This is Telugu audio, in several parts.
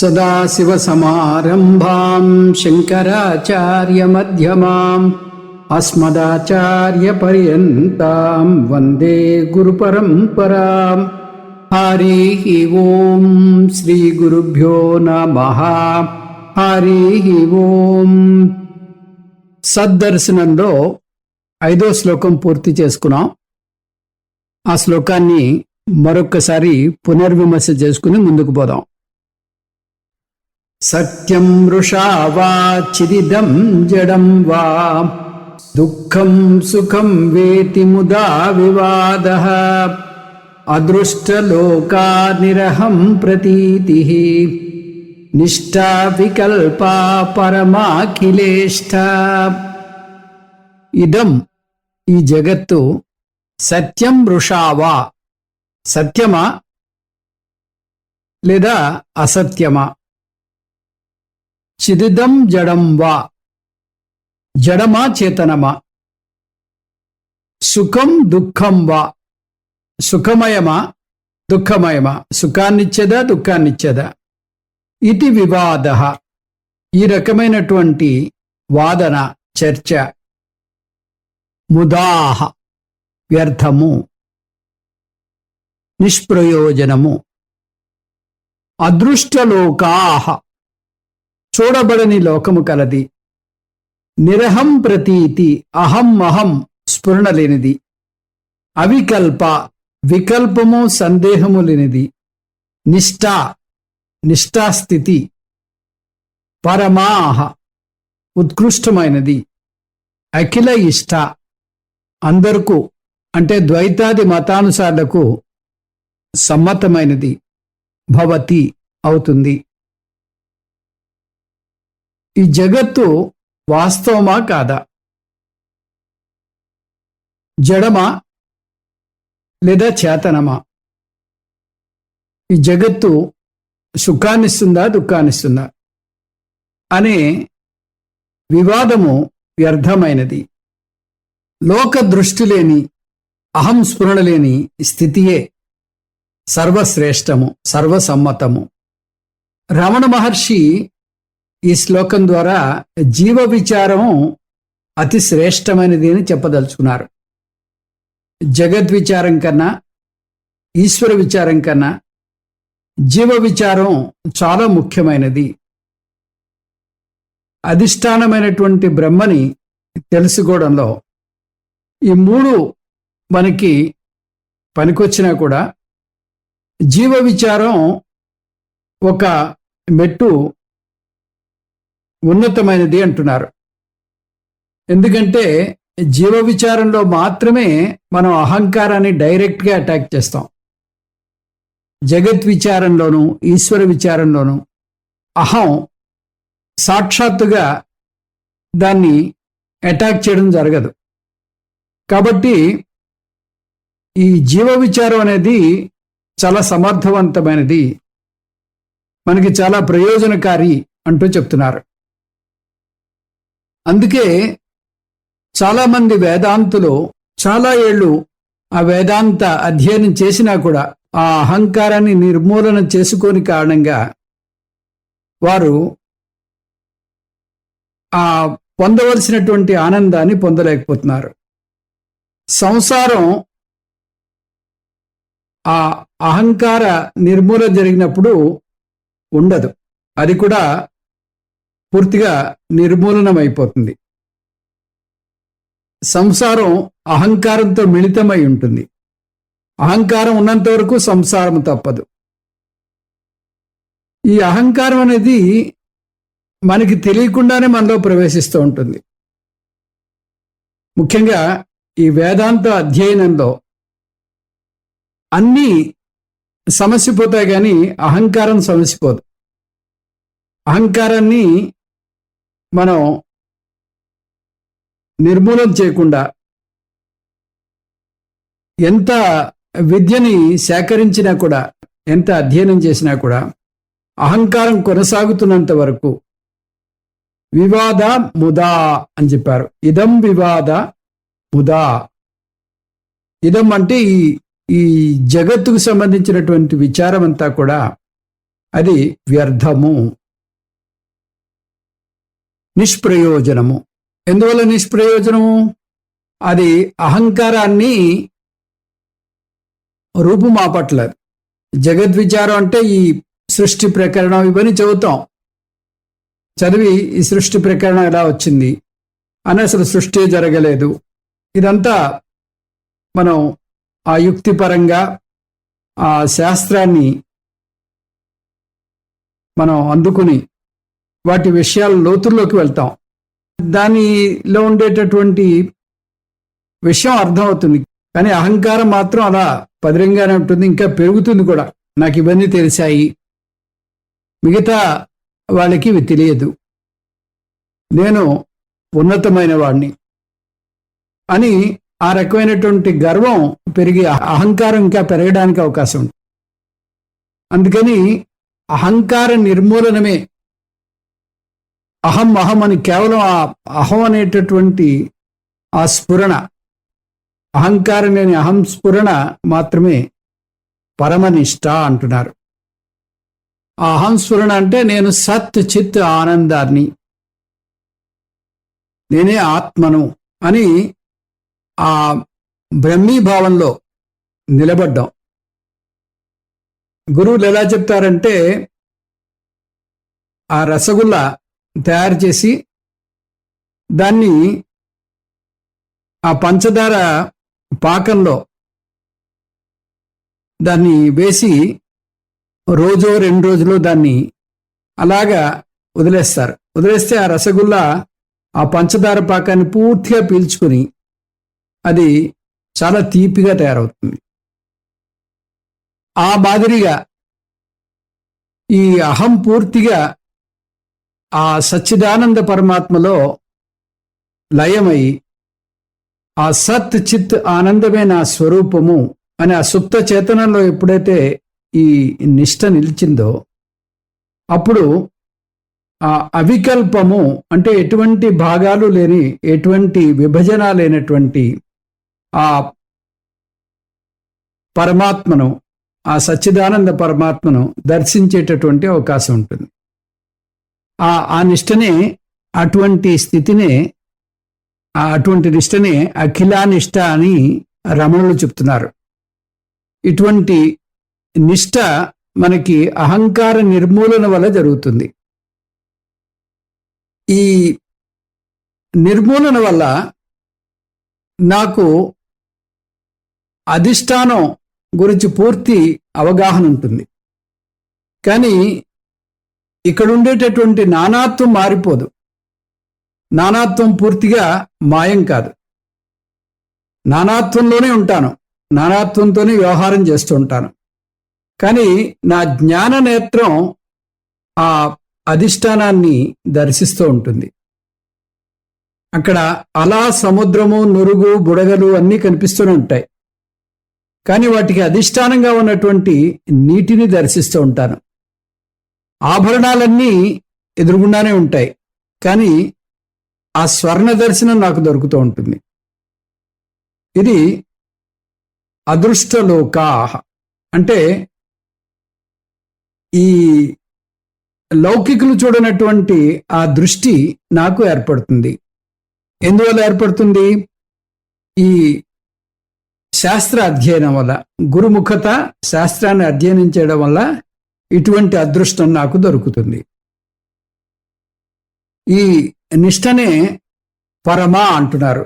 సదాశివసమారంభాం శంకరాచార్యమధ్యమాం అస్మదాచార్యపర్యంతాం వందే గురుపరంపరాం. హరి ఓం శ్రీ గురుభ్యో నమః. హరి ఓం. సద్దర్శనంలో 5వ శ్లోకం పూర్తి చేసుకున్నాం. ఆ శ్లోకాన్ని మరొక్కసారి పునర్విమర్శ చేసుకుని ముందుకు పోదాం. సత్యం మృషా వా చిదిదం జడం వా దుఃఖం సుఖం వేతి ముదా వివాదః అదృష్టలోకా నిరహం ప్రతీతిః నిష్టా వికల్పా పరమాఖిలేష్ట. ఇదం ఈ జగత్తు సత్యం మృషావా సత్యమా లేదా అసత్యమా, చిదిదం జడం వా జడమా చేతనమా, సుఖం దుఃఖం వా సుఖమయమా దుఃఖమయమా, సుఖాన్నిచ్చేదా దుఃఖాన్నిచ్చేదా. ఇది వివాదః ఈ రకమైనటువంటి వాదన చర్చ. ముదాహ వ్యర్థము నిష్ప్రయోజనము. అదృష్టలోకాహ చూడబడని లోకము కలది. నిరహం ప్రతీతి అహం అహం స్ఫురణ లేనిది. అవికల్ప వికల్పము సందేహము లేనిది. నిష్టా నిష్టాస్థితి. పరమాహ ఉత్కృష్టమైనది. అఖిల ఇష్ట అందరకు అంటే ద్వైతాది మతానుసారులకు సమ్మతమైనది. భవతి అవుతుంది. ఈ జగత్తు వాస్తవమా కాదా, జడమా లేదా చేతనమా, ఈ జగత్తు సుఖాన్నిస్తుందా దుఃఖాన్నిస్తుందా అనే వివాదము వ్యర్థమైనది. లోక దృష్టి లేని అహం స్ఫురణ లేని స్థితియే సర్వశ్రేష్టము సర్వసమ్మతము. రమణ మహర్షి ఈ శ్లోకం ద్వారా జీవ విచారం అతి శ్రేష్టమైనది అని చెప్పదలుచుకున్నారు. జగద్విచారం కన్నా ఈశ్వర విచారం కన్నా జీవ విచారం చాలా ముఖ్యమైనది. అధిష్టానమైనటువంటి బ్రహ్మని తెలుసుకోవడంలో ఈ మూడు మనకి పనికొచ్చినా కూడా జీవ విచారం ఒక మెట్టు ఉన్నతమైనది అంటున్నారు. ఎందుకంటే జీవ విచారంలో మాత్రమే మనం అహంకారాన్ని డైరెక్ట్గా అటాక్ చేస్తాం. జగత్ విచారంలోనూ ఈశ్వర విచారంలోనూ అహం సాక్షాత్తుగా దాన్ని అటాక్ చేయడం జరగదు. కాబట్టి ఈ జీవ విచారం అనేది చాలా సమర్థవంతమైనది, మనకి చాలా ప్రయోజనకారి అంటూ చెప్తున్నారు. అందుకే చాలామంది వేదాంతులు చాలా ఏళ్ళు ఆ వేదాంత అధ్యయనం చేసినా కూడా ఆ అహంకారాన్ని నిర్మూలన చేసుకోని కారణంగా వారు ఆ పొందవలసినటువంటి ఆనందాన్ని పొందలేకపోతున్నారు. సంసారం ఆ అహంకార నిర్మూలన జరిగినప్పుడు ఉండదు, అది కూడా పూర్తిగా నిర్మూలనమైపోతుంది. సంసారం అహంకారంతో మిళితమై ఉంటుంది. అహంకారం ఉన్నంత వరకు సంసారం తప్పదు. ఈ అహంకారం అనేది మనకి తెలియకుండానే మనలో ప్రవేశిస్తూ ఉంటుంది. ముఖ్యంగా ఈ వేదాంత అధ్యయనంలో అన్నీ సమసిపోతాయి కానీ అహంకారం సమసిపోదు. అహంకారాన్ని మనం నిర్మూలన చేయకుండా ఎంత విద్యని సేకరించినా కూడా ఎంత అధ్యయనం చేసినా కూడా అహంకారం కొనసాగుతున్నంత వరకు వివాద ముదా అని చెప్పారు. ఇదం వివాద ముదా. ఇదం అంటే ఈ జగత్తుకు సంబంధించినటువంటి విచారం అంతా కూడా అది వ్యర్థము, నిష్ప్రయోజనము. ఎందువల్ల నిష్ప్రయోజనము? అది అహంకారాన్ని రూపుమాపట్లేదు. జగద్విచారం అంటే ఈ సృష్టి ప్రకరణం ఇవన్నీ చదువుతాం. చదివి ఈ సృష్టి ప్రకరణం ఎలా వచ్చింది అని, అసలు సృష్టి జరగలేదు, ఇదంతా మనం ఆ యుక్తిపరంగా ఆ శాస్త్రాన్ని మనం అందుకుని వాటి విషయాల లోతుల్లోకి వెళ్తాం. దానిలో ఉండేటటువంటి విషయం అర్థమవుతుంది. కానీ అహంకారం మాత్రం అలా పదిలంగానే ఉంటుంది, ఇంకా పెరుగుతుంది కూడా. నాకు ఇవన్నీ తెలిసాయి, మిగతా వాళ్ళకి ఇవి తెలియదు, నేను ఉన్నతమైన వాడిని అని ఆ రకమైనటువంటి గర్వం పెరిగి అహంకారం ఇంకా పెరగడానికి అవకాశం ఉంది. అందుకని అహంకార నిర్మూలనమే అహం అహం అని, కేవలం ఆ అహం అనేటటువంటి ఆ స్ఫురణ, అహంకారం లేని అహం స్ఫురణ మాత్రమే పరమనిష్ట అంటున్నారు. ఆ అహం స్ఫురణ అంటే నేను సత్ చిత్ ఆనందాన్ని, నేనే ఆత్మను అని ఆ బ్రహ్మీభావంలో నిలబడ్డాం. గురువులు ఎలా చెప్తారంటే, ఆ రసగుల్లా తయారు చేసి దాన్ని ఆ పంచదార పాకంలో దాన్ని వేసి రోజో 2 రోజులు దాన్ని అలాగా వదిలేస్తారు. వదిలేస్తే ఆ రసగుల్లా ఆ పంచదార పాకాన్ని పూర్తిగా పీల్చుకొని అది చాలా తీపిగా తయారవుతుంది. ఆ మాదిరిగా ఈ అహం పూర్తిగా ఆ సచ్చిదానంద పరమాత్మలో లయమై ఆ సత్ చిత్ ఆనందమే నా స్వరూపము అని ఆ సుప్త చేతనంలో ఎప్పుడైతే ఈ నిష్ట నిలిచిందో, అప్పుడు ఆ అవికల్పము అంటే ఎటువంటి భాగాలు లేని, ఎటువంటి విభజన లేనటువంటి ఆ పరమాత్మను, ఆ సచ్చిదానంద పరమాత్మను దర్శించేటటువంటి అవకాశం ఉంటుంది. ఆ నిష్టనే, అటువంటి స్థితినే, అటువంటి నిష్టనే అఖిలానిష్ట అని రమణులు చెప్తున్నారు. ఇటువంటి నిష్ట మనకి అహంకార నిర్మూలన వల్ల జరుగుతుంది. ఈ నిర్మూలన వల్ల నాకు అధిష్టానం గురించి పూర్తి అవగాహన ఉంటుంది. కానీ ఇక్కడ ఉండేటటువంటి నానాత్వం మారిపోదు. నానాత్వం పూర్తిగా మాయం కాదు. నానాత్వంలోనే ఉంటాను, నానాత్వంతోనే వ్యవహారం చేస్తూ ఉంటాను. కానీ నా జ్ఞాన నేత్రం ఆ అధిష్టానాన్ని దర్శిస్తూ ఉంటుంది. అక్కడ అలా సముద్రము, నురుగు, బుడగలు అన్నీ కనిపిస్తూనే ఉంటాయి. కానీ వాటికి అధిష్టానంగా ఉన్నటువంటి నీటిని దర్శిస్తూ ఉంటాను. ఆభరణాలన్నీ ఎదురుగుండానే ఉంటాయి, కానీ ఆ స్వర్ణ దర్శనం నాకు దొరుకుతూ ఉంటుంది. ఇది అదృష్టలోకాః అంటే ఈ లౌకికులు చూడనటువంటి ఆ దృష్టి నాకు ఏర్పడుతుంది. ఎందువల్ల ఏర్పడుతుంది? ఈ శాస్త్ర అధ్యయనం వల్ల, గురుముఖత శాస్త్రాన్ని అధ్యయనం చేయడం వల్ల ఇటువంటి అదృష్టం నాకు దొరుకుతుంది. ఈ నిష్టనే పరమ అంటున్నారు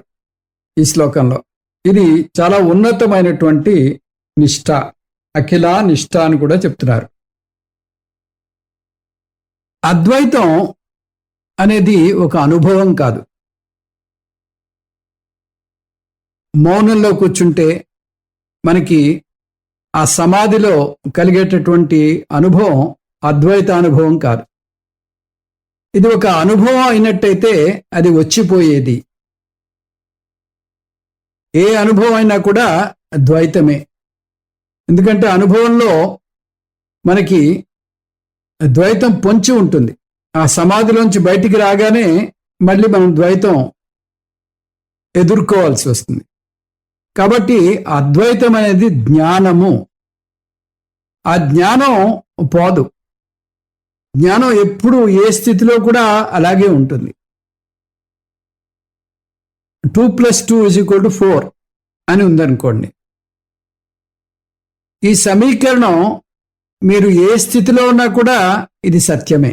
ఈ శ్లోకంలో. ఇది చాలా ఉన్నతమైనటువంటి నిష్ట, అఖిల నిష్ట అని కూడా చెప్తున్నారు. అద్వైతం అనేది ఒక అనుభవం కాదు. మౌనంలో కూర్చుంటే మనకి ఆ సమాధిలో కలిగేటటువంటి అనుభవం అద్వైత అనుభవం కాదు. ఇది ఒక అనుభవం అయినట్టయితే అది వచ్చిపోయేది. ఏ అనుభవం అయినా కూడా ద్వైతమే. ఎందుకంటే అనుభవంలో మనకి ద్వైతం పొంచి ఉంటుంది. ఆ సమాధిలోంచి బయటికి రాగానే మళ్ళీ మనం ద్వైతం ఎదుర్కోవాల్సి వస్తుంది. కాబట్టి అద్వైతం అనేది జ్ఞానము. ఆ జ్ఞానం పోదు. జ్ఞానం ఎప్పుడు ఏ స్థితిలో కూడా అలాగే ఉంటుంది. 2+2 = 4 అని ఉందనుకోండి. ఈ సమీకరణం మీరు ఏ స్థితిలో ఉన్నా కూడా ఇది సత్యమే.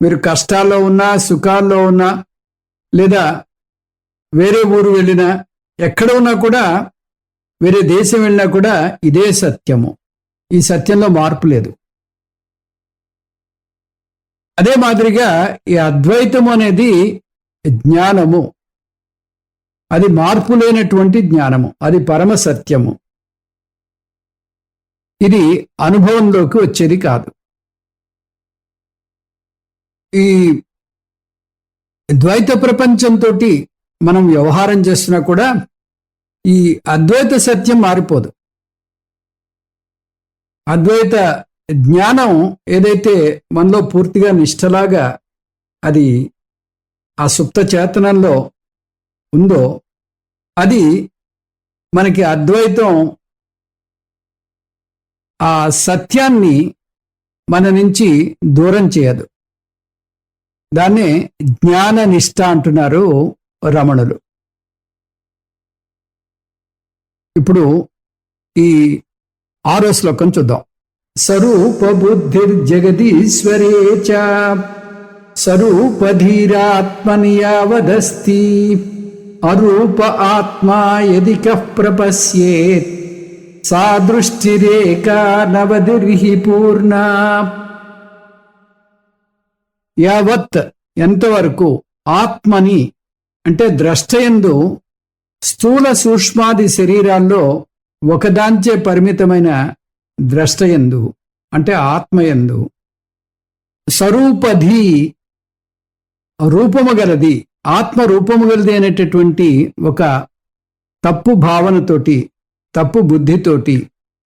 మీరు కష్టాల్లో ఉన్నా, సుఖాల్లో ఉన్నా, లేదా వేరే ఊరు వెళ్ళినా, ఎక్కడ ఉన్నా కూడా, వేరే దేశం వెళ్ళినా కూడా ఇదే సత్యము. ఈ సత్యంలో మార్పు లేదు. అదే మాదిరిగా ఈ అద్వైతము అనేది జ్ఞానము. అది మార్పు లేనటువంటి జ్ఞానము. అది పరమ సత్యము. ఇది అనుభవంలోకి వచ్చేది కాదు. ఈ ద్వైత ప్రపంచంతో మనం వ్యవహారం చేస్తున్నా కూడా ఈ అద్వైత సత్యం మారిపోదు. అద్వైత జ్ఞానం ఏదైతే మనలో పూర్తిగా నిష్టలాగా అది ఆ సుప్త చేతనంలో ఉందో, అది మనకి అద్వైతం ఆ సత్యాన్ని మన నుంచి దూరం చేయదు. దాన్నే జ్ఞాన నిష్ఠ అంటున్నారు రమణులు. ఇప్పుడు ఈ 6వ శ్లోకం చూద్దాం. స్వరూప బుద్ధిర్జగదీశ్వరే చ స్వరూపధీరాత్మని యావదస్తి అరూప ఆత్మా యది కః ప్రపశ్యేత్ సా దృష్టిరేకా నవదిర్హి పూర్ణా. యావత్ ఎంతవరకు, ఆత్మని అంటే ద్రష్టయందు స్థూల సూక్ష్మాది శరీరాల్లో ఒకదాంచే పరిమితమైన ద్రష్టయందు అంటే ఆత్మయందు స్వరూపధి రూపము గలది, ఆత్మ రూపము గలది అనేటటువంటి ఒక తప్పు భావనతోటి, తప్పు బుద్ధితోటి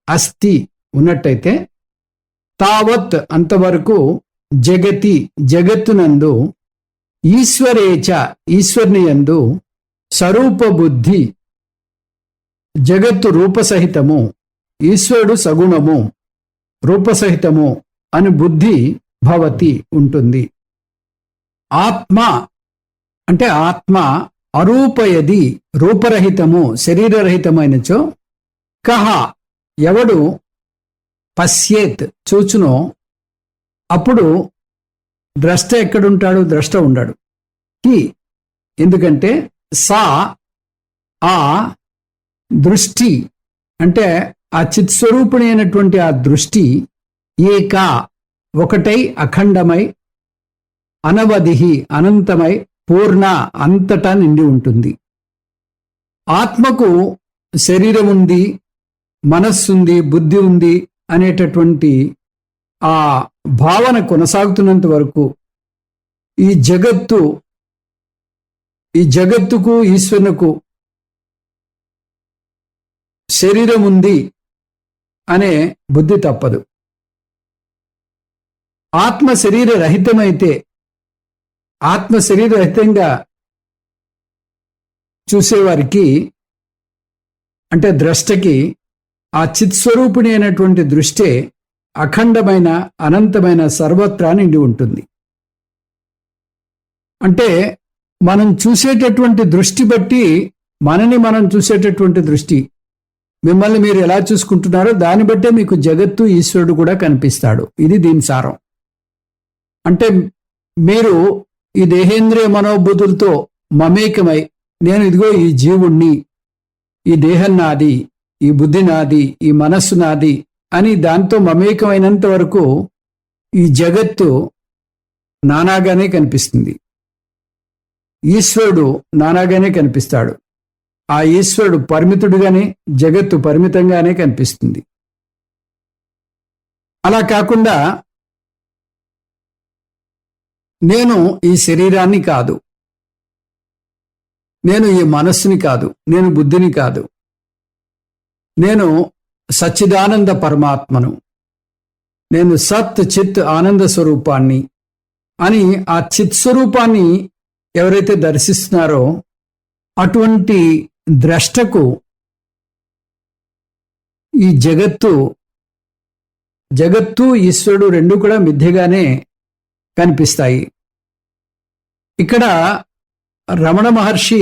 అస్థి ఉన్నట్టయితే, తావత్ అంతవరకు జగతి జగత్తునందు ఈశ్వరేచ ఈశ్వర్ని యందు స్వరూప బుద్ధి జగత్తు రూపసహితము, ఈశ్వరుడు సగుణము రూపసహితము అని బుద్ధి భవతి ఉంటుంది. ఆత్మ అంటే ఆత్మ అరూపయది రూపరహితము శరీరరహితమైనచో కహ ఎవడు పశ్యేత్ చూచునో అప్పుడు ద్రష్ట ఎక్కడుంటాడు? ద్రష్ట ఉండడు. ఎందుకంటే సా ఆ దృష్టి అంటే ఆ చిత్స్వరూపిణి అయినటువంటి ఆ దృష్టి ఏకా ఒకటై అఖండమై అనవధిహి అనంతమై పూర్ణ అంతటా నిండి ఉంటుంది. ఆత్మకు శరీరం ఉంది, మనస్సుంది, బుద్ధి ఉంది అనేటటువంటి ఆ భావన కొనసాగుతున్నంత వరకు ఈ జగత్తుకు ఈశ్వరునకు శరీరం ఉంది అనే బుద్ధి తప్పదు. ఆత్మ శరీర రహితమైతే, ఆత్మ శరీర రహితంగా చూసేవారికి అంటే ద్రష్టకి ఆ చిత్స్వరూపిణి అయినటువంటి దృష్టే అఖండమైన అనంతమైన సర్వత్రా నిండి ఉంటుంది. అంటే మనం చూసేటటువంటి దృష్టి బట్టి మనని మనం చూసేటటువంటి దృష్టి, మిమ్మల్ని మీరు ఎలా చూసుకుంటున్నారో దాన్ని బట్టే మీకు జగత్తు ఈశ్వరుడు కూడా కనిపిస్తాడు. ఇది దీని సారం. అంటే మీరు ఈ దేహేంద్రియ మనోబుద్ధులతో మమేకమై నేను ఇదిగో ఈ జీవుణ్ణి, ఈ దేహం నాది, ఈ బుద్ధి నాది, ఈ మనస్సు నాది అని దాంతో మమేకమైనంత వరకు ఈ జగత్తు నానాగానే కనిపిస్తుంది. ఈశ్వరుడు నానాగానే కనిపిస్తాడు. ఆ ఈశ్వరుడు పరిమితుడుగానే, జగత్తు పరిమితంగానే కనిపిస్తుంది. అలా కాకుండా నేను ఈ శరీరాన్ని కాదు, నేను ఈ మనస్సుని కాదు, నేను బుద్ధిని కాదు, నేను సచ్చిదానంద పరమాత్మను, నేను సత్ చిత్ ఆనంద స్వరూపాన్ని అని ఆ చిత్ స్వరూపాన్ని ఎవరైతే దర్శిస్తున్నారో అటువంటి ద్రష్టకు ఈ జగత్తు జగత్తు ఈశ్వరుడు రెండు కూడా మిథ్యగానే కనిపిస్తాయి. ఇక్కడ రమణ మహర్షి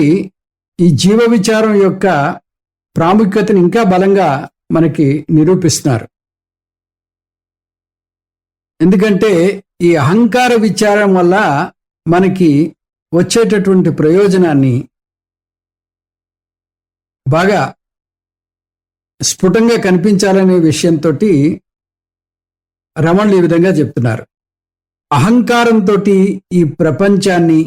ఈ జీవ విచారం యొక్క ప్రాముఖ్యతను ఇంకా బలంగా మనకి నిరూపిస్తున్నారు. ఎందుకంటే ఈ అహంకార విచారం వల్ల మనకి వచ్చేటటువంటి ప్రయోజనాన్ని బాగా స్ఫుటంగా కనిపించాలనే విషయంతో రమణులు ఈ విధంగా చెప్తున్నారు. అహంకారంతో ఈ ప్రపంచాన్ని,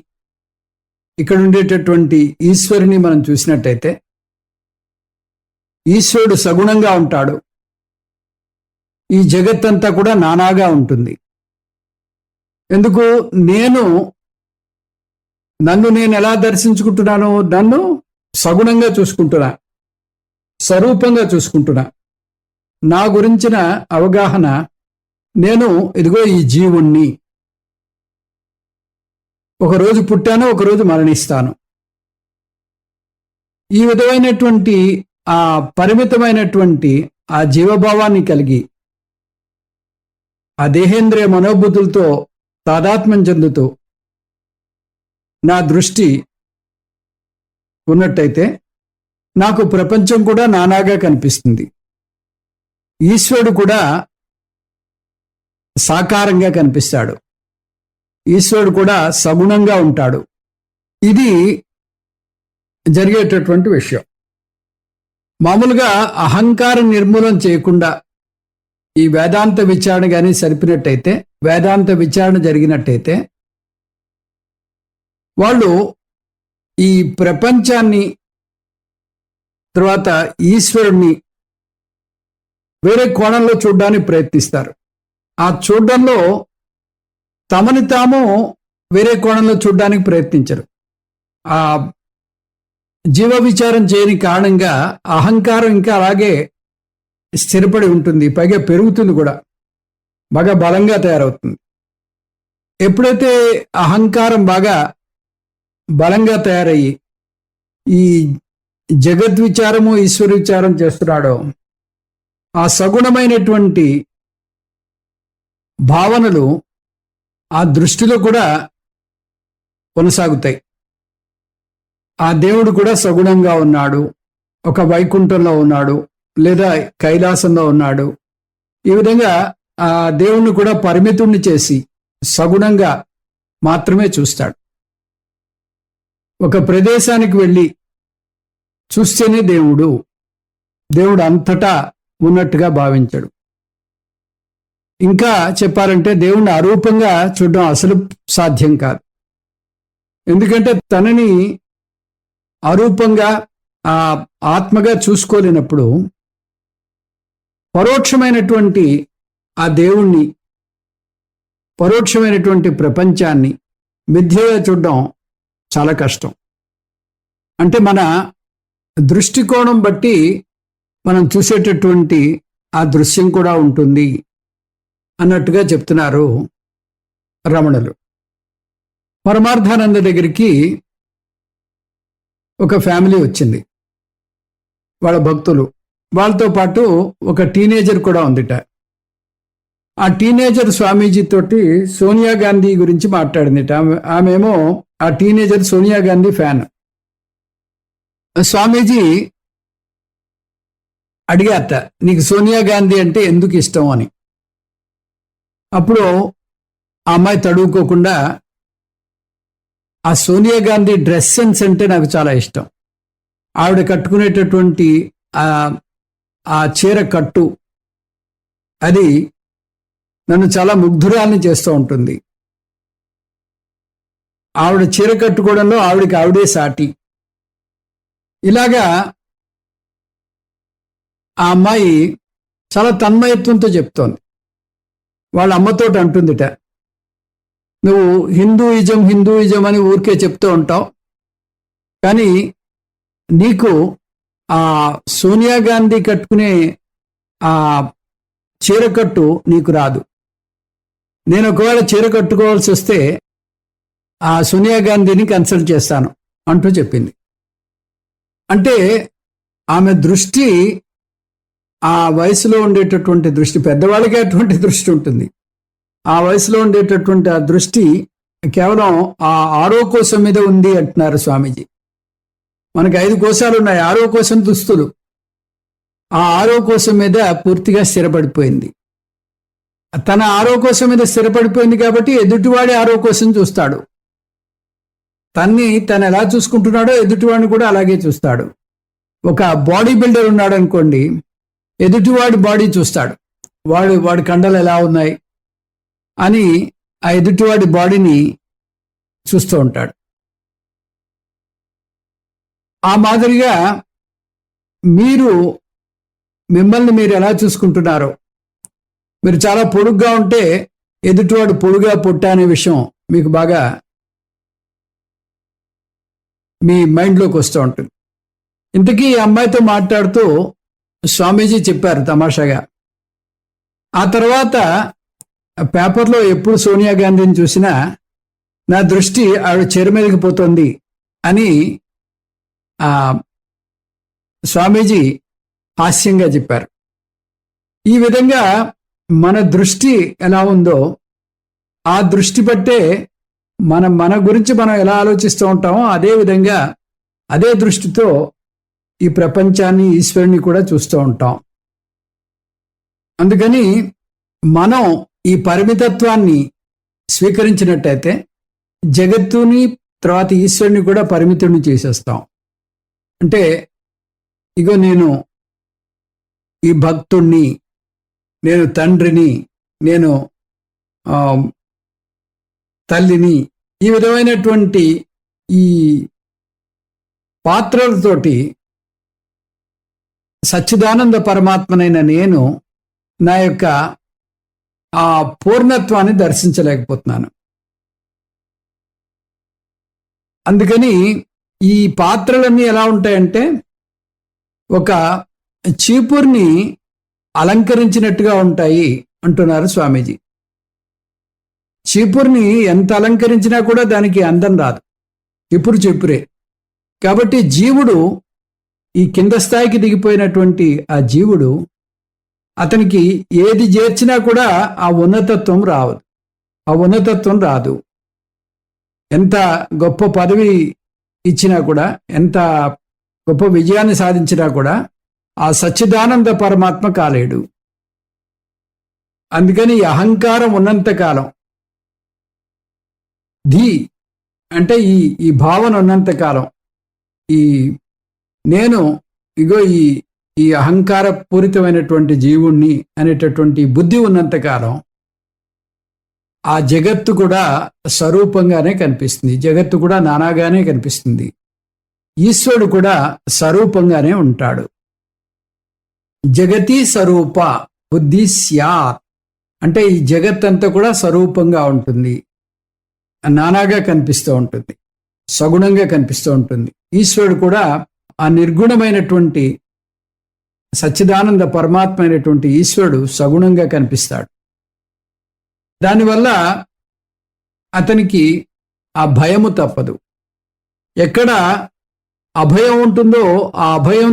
ఇక్కడ ఉండేటటువంటి ఈశ్వరుని మనం చూసినట్టయితే ఈశ్వరుడు సగుణంగా ఉంటాడు. ఈ జగత్తంతా కూడా నానాగా ఉంటుంది. ఎందుకు? నన్ను నేను ఎలా దర్శించుకుంటున్నాను? నన్ను సగుణంగా చూసుకుంటున్నా, స్వరూపంగా చూసుకుంటున్నా. నా గురించిన అవగాహన, నేను ఇదిగో ఈ జీవుణ్ణి, ఒకరోజు పుట్టాను, ఒకరోజు మరణిస్తాను. ఈ విధమైనటువంటి ఆ పరిమితమైనటువంటి ఆ జీవభావాన్ని కలిగి ఆ దేహేంద్రియ మనోబుద్ధులతో తాదాత్మ్యం చెందుతూ నా దృష్టి ఉన్నట్టయితే నాకు ప్రపంచం కూడా నానాగా కనిపిస్తుంది. ఈశ్వరుడు కూడా సాకారంగా కనిపిస్తాడు. ఈశ్వరుడు కూడా సగుణంగా ఉంటాడు. ఇది జరిగేటటువంటి విషయం. మామూలుగా అహంకారం నిర్మూలన చేయకుండా ఈ వేదాంత విచారణ కానీ సరిపినట్టయితే, వేదాంత విచారణ జరిగినట్టయితే, వాళ్ళు ఈ ప్రపంచాన్ని, తర్వాత ఈశ్వరుణ్ణి వేరే కోణంలో చూడడానికి ప్రయత్నిస్తారు. ఆ చూడడంలో తమని తాము వేరే కోణంలో చూడడానికి ప్రయత్నించరు. ఆ జీవ విచారం చేయని కారణంగా అహంకారం ఇంకా అలాగే స్థిరపడి ఉంటుంది, పైగా పెరుగుతుంది కూడా, బాగా బలంగా తయారవుతుంది. ఎప్పుడైతే అహంకారం బాగా బలంగా తయారయ్యి ఈ జగద్విచారము ఈశ్వర విచారం చేస్తున్నాడో, ఆ సగుణమైనటువంటి భావనలు ఆ దృష్టిలో కూడా కొనసాగుతాయి. ఆ దేవుడు కూడా సగుణంగా ఉన్నాడు, ఒక వైకుంఠంలో ఉన్నాడు, లేదా కైలాసంలో ఉన్నాడు. ఈ విధంగా ఆ దేవుణ్ణి కూడా పరిమితుణ్ణి చేసి సగుణంగా మాత్రమే చూస్తాడు. ఒక ప్రదేశానికి వెళ్ళి చూస్తేనే దేవుడు అంతటా ఉన్నట్టుగా భావించడు. ఇంకా చెప్పాలంటే దేవుణ్ణి అరూపంగా చూడడం అసలు సాధ్యం కాదు. ఎందుకంటే తనని అరూపంగా ఆ ఆత్మగా చూసుకోలేనప్పుడు పరోక్షమైనటువంటి ఆ దేవుణ్ణి, పరోక్షమైనటువంటి ప్రపంచాన్ని మిథ్యగా చూడడం చాలా కష్టం. అంటే మన దృష్టికోణం బట్టి మనం చూసేటటువంటి ఆ దృశ్యం కూడా ఉంటుంది అన్నట్టుగా చెప్తున్నారు రమణులు. పరమార్థానంద దగ్గరికి ఒక ఫ్యామిలీ వచ్చింది, వాళ్ళ భక్తులు. వాళ్ళతో పాటు ఒక టీనేజర్ కూడా ఉందిట. ఆ టీనేజర్ స్వామీజీ తోటి సోనియా గాంధీ గురించి మాట్లాడిందిట. ఆమెమో ఆ టీనేజర్ సోనియా గాంధీ ఫ్యాన్. స్వామీజీ అడిగారట, నీకు సోనియా గాంధీ అంటే ఎందుకు ఇష్టం అని. అప్పుడు ఆ అమ్మాయి తడువుకోకుండా, ఆ సోనియా గాంధీ డ్రెస్ సెన్స్ అంటే నాకు చాలా ఇష్టం. ఆవిడ కట్టుకునేటటువంటి ఆ చీర కట్టు, అది నన్ను చాలా ముగ్ధురాల్ని చేస్తూ ఉంటుంది. ఆవిడ చీర కట్టుకోవడంలో ఆవిడే సాటి. ఇలాగా ఆ అమ్మాయి చాలా తన్మయత్వంతో చెప్తోంది. వాళ్ళ అమ్మతోటి అంటుందిట, నువ్వు హిందూయిజం అని ఊరికే చెప్తూ ఉంటావు, కానీ నీకు ఆ సోనియా గాంధీ కట్టుకునే ఆ చీరకట్టు నీకు రాదు. నేను ఒకవేళ చీర కట్టుకోవాల్సి వస్తే ఆ సోనియా గాంధీని కన్సల్ట్ చేస్తాను అంటూ చెప్పింది. అంటే ఆమె దృష్టి ఆ వయసులో ఉండేటటువంటి దృష్టి, పెద్దవాళ్ళకి అటువంటి దృష్టి ఉంటుంది. ఆ వయసులో ఉండేటటువంటి ఆ దృష్టి కేవలం ఆ ఆరో కోశం మీద ఉంది అంటున్నారు స్వామీజీ. మనకి 5 కోశాలు ఉన్నాయి, ఆరో కోశం దుస్తులు. ఆ ఆరో కోశం మీద పూర్తిగా స్థిరపడిపోయింది. తన ఆరో కోశం మీద స్థిరపడిపోయింది కాబట్టి ఎదుటివాడి ఆరో కోశం చూస్తాడు. తను ఎలా చూసుకుంటున్నాడో ఎదుటివాడిని కూడా అలాగే చూస్తాడు. ఒక బాడీ బిల్డర్ ఉన్నాడు అనుకోండి, ఎదుటివాడి బాడీ చూస్తాడు. వాడి కండలు ఎలా ఉన్నాయి అని ఆ ఎదుటివాడి బాడీని చూస్తూ ఉంటాడు. ఆ మాదిరిగా మిమ్మల్ని మీరు ఎలా చూసుకుంటున్నారో, మీరు చాలా పొడుగ్గా ఉంటే ఎదుటివాడు పొడుగా పొట్ట అనే విషయం మీకు బాగా మీ మైండ్లోకి వస్తూ ఉంటుంది. ఇంతకీ ఈ అమ్మాయితో మాట్లాడుతూ స్వామీజీ చెప్పారు తమాషాగా, ఆ తర్వాత పేపర్లో ఎప్పుడు సోనియా గాంధీని చూసినా నా దృష్టి ఆవిడ చీర మీదకి పోతుంది అని స్వామీజీ హాస్యంగా చెప్పారు. ఈ విధంగా మన దృష్టి ఎలా ఉందో ఆ దృష్టి బట్టే మన గురించి మనం ఎలా ఆలోచిస్తూ ఉంటామో అదే విధంగా అదే దృష్టితో ఈ ప్రపంచాన్ని, ఈశ్వరుని కూడా చూస్తూ ఉంటాం. అందుకని మనం ఈ పరిమితత్వాన్ని స్వీకరించినట్టయితే జగత్తుని, తర్వాత ఈశ్వరుని కూడా పరిమితుడిని చేసేస్తాం. అంటే ఇగో నేను ఈ భక్తుణ్ణి, నేను తండ్రిని, నేను తల్లిని, ఈ విధమైనటువంటి ఈ పాత్రలతోటి సచ్చిదానంద పరమాత్మనైన నేను నా యొక్క ఆ పూర్ణత్వాన్ని దర్శించలేకపోతున్నాను. అందుకని ఈ పాత్రలన్నీ ఎలా ఉంటాయంటే ఒక చీపుర్ని అలంకరించినట్టుగా ఉంటాయి అంటున్నారు స్వామీజీ. చీపుర్ని ఎంత అలంకరించినా కూడా దానికి అందం రాదు, చీపురే. కాబట్టి జీవుడు, ఈ కింద స్థాయికి దిగిపోయినటువంటి ఆ జీవుడు, అతనికి ఏది చేర్చినా కూడా ఆ ఉన్నతత్వం రాదు. ఎంత గొప్ప పదవి ఇచ్చినా కూడా, ఎంత గొప్ప విజయాన్ని సాధించినా కూడా ఆ సచ్చిదానంద పరమాత్మ కాలేడు. అందుకని ఈ అహంకారం ఉన్నంతకాలం, అంటే ఈ భావన ఉన్నంతకాలం, ఈ నేను ఇగో ఈ అహంకార పూరితమైనటువంటి జీవుణ్ణి అనేటటువంటి బుద్ధి ఉన్నంతకాలం ఆ జగత్తు కూడా స్వరూపంగానే కనిపిస్తుంది, జగత్తు కూడా నానాగానే కనిపిస్తుంది, ఈశ్వరుడు కూడా స్వరూపంగానే ఉంటాడు. జగతి స్వరూప బుద్ధి స్యాత్ అంటే ఈ జగత్తంతా కూడా స్వరూపంగా ఉంటుంది, నానాగా కనిపిస్తూ ఉంటుంది, సగుణంగా కనిపిస్తూ ఉంటుంది. ఈశ్వరుడు కూడా ఆ నిర్గుణమైనటువంటి సచ్చిదానంద పరమాత్మ అయినటువంటి ఈశ్వరుడు సగుణంగా కనిపిస్తాడు. దానివల్ల అతనికి ఆ భయము తప్పదు. ఎక్కడ అభయం ఉంటుందో ఆ అభయం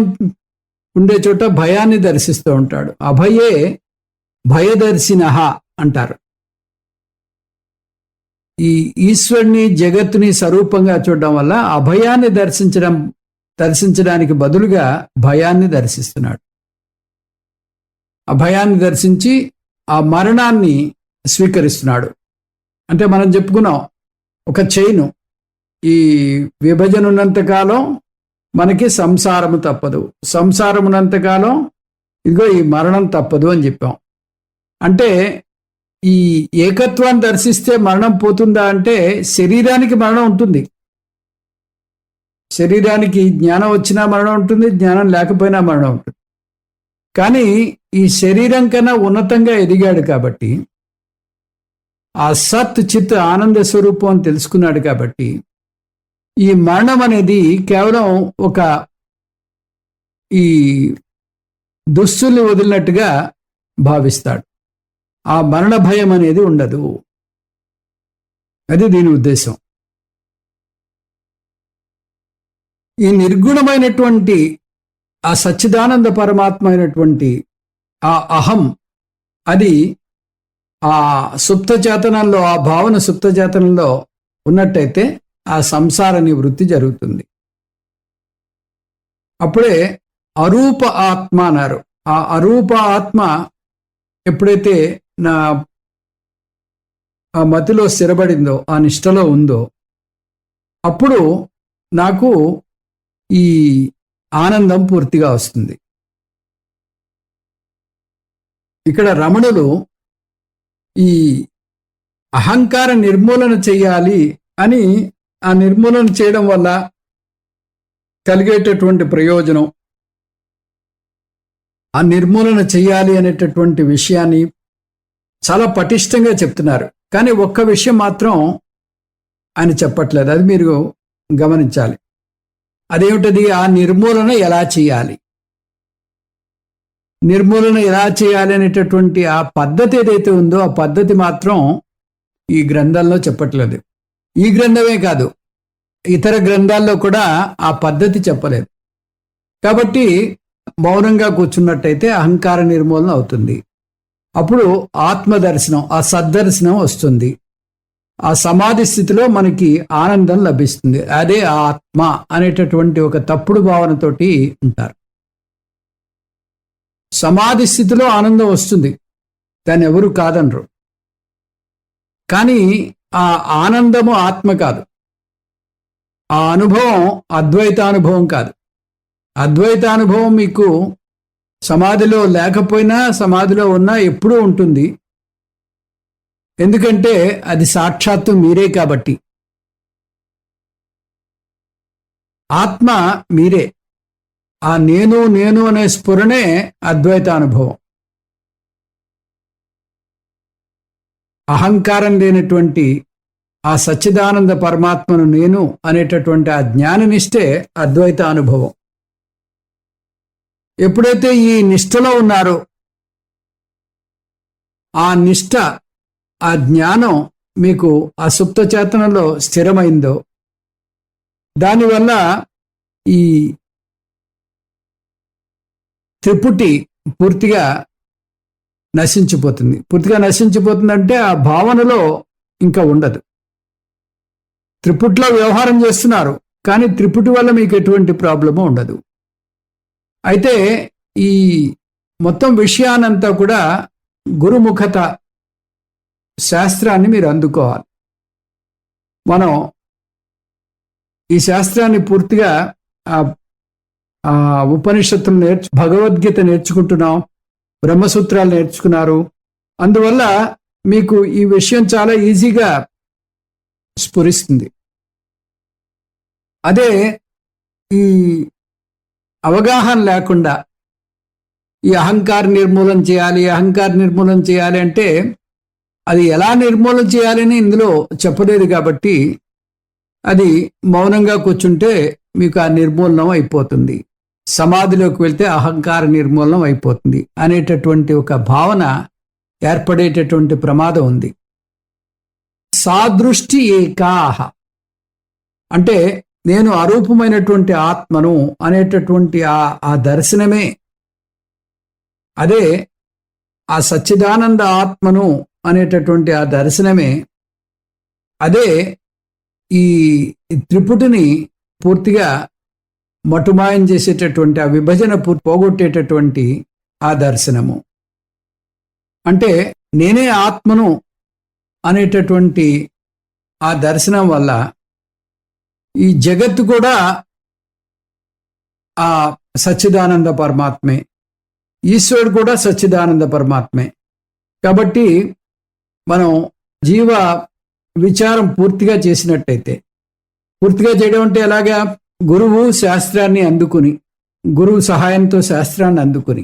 ఉండే చోట భయాన్ని దర్శిస్తూ ఉంటాడు. అభయే భయదర్శినః అంటారు. ఈ ఈశ్వరుని, జగత్తుని స్వరూపంగా చూడడం వల్ల అభయాన్ని దర్శించడానికి బదులుగా భయాన్ని దర్శిస్తున్నాడు. అభయాన్ని దర్శించి ఆ మరణాన్ని స్వీకరిస్తున్నాడు. అంటే మనం చెప్పుకున్నాం, ఒక చైను, ఈ విభజన ఉన్నంతకాలం మనకి సంసారము తప్పదు, సంసారం ఉన్నంతకాలం ఇదిగో ఈ మరణం తప్పదు అని చెప్పాం. అంటే ఈ ఏకత్వాన్ని దర్శిస్తే మరణం పోతుందా అంటే శరీరానికి మరణం ఉంటుంది, శరీరానికి జ్ఞానం వచ్చినా మరణం ఉంటుంది, జ్ఞానం లేకపోయినా మరణం ఉంటుంది. కానీ ఈ శరీరం కన్నా ఉన్నతంగా ఎదిగాడు కాబట్టి, ఆ సత్ చిత్ ఆనంద స్వరూపం అని తెలుసుకున్నాడు కాబట్టి ఈ మరణం అనేది కేవలం ఒక ఈ దుస్తుల్ని వదిలినట్టుగా భావిస్తాడు. ఆ మరణ భయం అనేది ఉండదు. అది దీని ఉద్దేశం. ఈ నిర్గుణమైనటువంటి ఆ సచ్చిదానంద పరమాత్మ అయినటువంటి ఆ అహం అది ఆ సుప్త చేతనంలో, ఆ భావన సుప్త చేతనంలో ఉన్నట్టయితే ఆ సంసార నివృత్తి జరుగుతుంది. అప్పుడే అరూప ఆత్మ అన్నారు. ఆ అరూప ఆత్మ ఎప్పుడైతే నా ఆ మతిలో స్థిరపడిందో, ఆ నిష్టలో ఉందో, అప్పుడు నాకు ఈ ఆనందం పూర్తిగా వస్తుంది. ఇక్కడ రమణులు ఈ అహంకార నిర్మూలన చేయాలి అని, ఆ నిర్మూలన చేయడం వల్ల కలిగేటటువంటి ప్రయోజనం, ఆ నిర్మూలన చేయాలి అనేటటువంటి విషయాన్ని చాలా పటిష్టంగా చెప్తున్నారు. కానీ ఒక్క విషయం మాత్రం ఆయన చెప్పట్లేదు, అది మీరు గమనించాలి. అదేమిటది? ఆ నిర్మూలన ఎలా చేయాలి, నిర్మూలన ఎలా చేయాలి అనేటటువంటి ఆ పద్ధతి ఏదైతే ఉందో, ఆ పద్ధతి మాత్రం ఈ గ్రంథంలో చెప్పట్లేదు. ఈ గ్రంథమే కాదు, ఇతర గ్రంథాల్లో కూడా ఆ పద్ధతి చెప్పలేదు. కాబట్టి మౌనంగా కూర్చున్నట్టయితే అహంకార నిర్మూలన అవుతుంది. అప్పుడు ఆత్మదర్శనం, ఆ సద్దర్శనం వస్తుంది. ఆ సమాధి స్థితిలో మనకి ఆనందం లభిస్తుంది. అదే ఆత్మ అనేటటువంటి ఒక తప్పుడు భావనతోటి ఉంటారు. సమాధి స్థితిలో ఆనందం వస్తుంది, దాన్ని ఎవరు కాదనరు. కానీ ఆ ఆనందము ఆత్మ కాదు, ఆ అనుభవం అద్వైతానుభవం కాదు. అద్వైతానుభవం మీకు సమాధిలో లేకపోయినా, సమాధిలో ఉన్నా ఎప్పుడూ ఉంటుంది. ఎందుకంటే అది సాక్షాత్తు మీరే కాబట్టి. ఆత్మ మీరే. ఆ నేను నేను అనే స్ఫురణే అద్వైతానుభవం. అహంకారం లేనటువంటి ఆ సచ్చిదానంద పరమాత్మను నేను అనేటటువంటి ఆ జ్ఞాననిష్టే అద్వైత అనుభవం. ఎప్పుడైతే ఈ నిష్టలో ఉన్నారో, ఆ నిష్ట, ఆ జ్ఞానం మీకు ఆ సుప్త చేతనలో స్థిరమైందో, దానివల్ల ఈ త్రిపుటి పూర్తిగా నశించిపోతుంది. పూర్తిగా నశించిపోతుందంటే ఆ భావనలో ఇంకా ఉండదు. త్రిపుట్లో వ్యవహారం చేస్తున్నారు, కానీ త్రిపుటి వల్ల మీకు ఎటువంటి ప్రాబ్లము ఉండదు. అయితే ఈ మొత్తం విషయానంతా కూడా గురుముఖత శాస్త్రాన్ని మీరు అందుకోవాలి. మనం ఈ శాస్త్రాన్ని పూర్తిగా ఉపనిషత్తులు భగవద్గీత నేర్చుకుంటున్నాం, బ్రహ్మసూత్రాలు నేర్చుకున్నారు. అందువల్ల మీకు ఈ విషయం చాలా ఈజీగా స్ఫురిస్తుంది. అదే ఈ అవగాహన లేకుండా ఈ అహంకార నిర్మూలన చేయాలి, అహంకార నిర్మూలన చేయాలి అంటే అది ఎలా నిర్మూలన చేయాలని ఇందులో చెప్పలేదు. కాబట్టి అది మౌనంగా కూర్చుంటే మీకు ఆ నిర్మూలనం అయిపోతుంది. సమాధిలోకి వెళ్తే అహంకార నిర్మూలనం అయిపోతుంది అనేటటువంటి ఒక భావన ఏర్పడేటటువంటి ప్రమాదం ఉంది. సాదృష్టి ఏకాహ అంటే నేను అరూపమైనటువంటి ఆత్మను అనేటటువంటి ఆ దర్శనమే, అదే ఆ సచ్చిదానంద ఆత్మను అనేటటువంటి ఆ దర్శనమే, అదే ఈ త్రిపుటిని పూర్తిగా మటుమాయం చేసేటటువంటి, ఆ విభజన పోగొట్టేటటువంటి ఆ దర్శనము. అంటే నేనే ఆత్మను అనేటటువంటి ఆ దర్శనం వల్ల ఈ జగత్తు కూడా ఆ సచ్చిదానంద పరమాత్మే, ఈశ్వరుడు కూడా సచ్చిదానంద పరమాత్మే. కాబట్టి మనం జీవ విచారం పూర్తిగా చేసినట్టయితే, పూర్తిగా చేయడం అంటే ఎలాగా? గురువు శాస్త్రాన్ని అందుకుని, గురువు సహాయంతో శాస్త్రాన్ని అందుకుని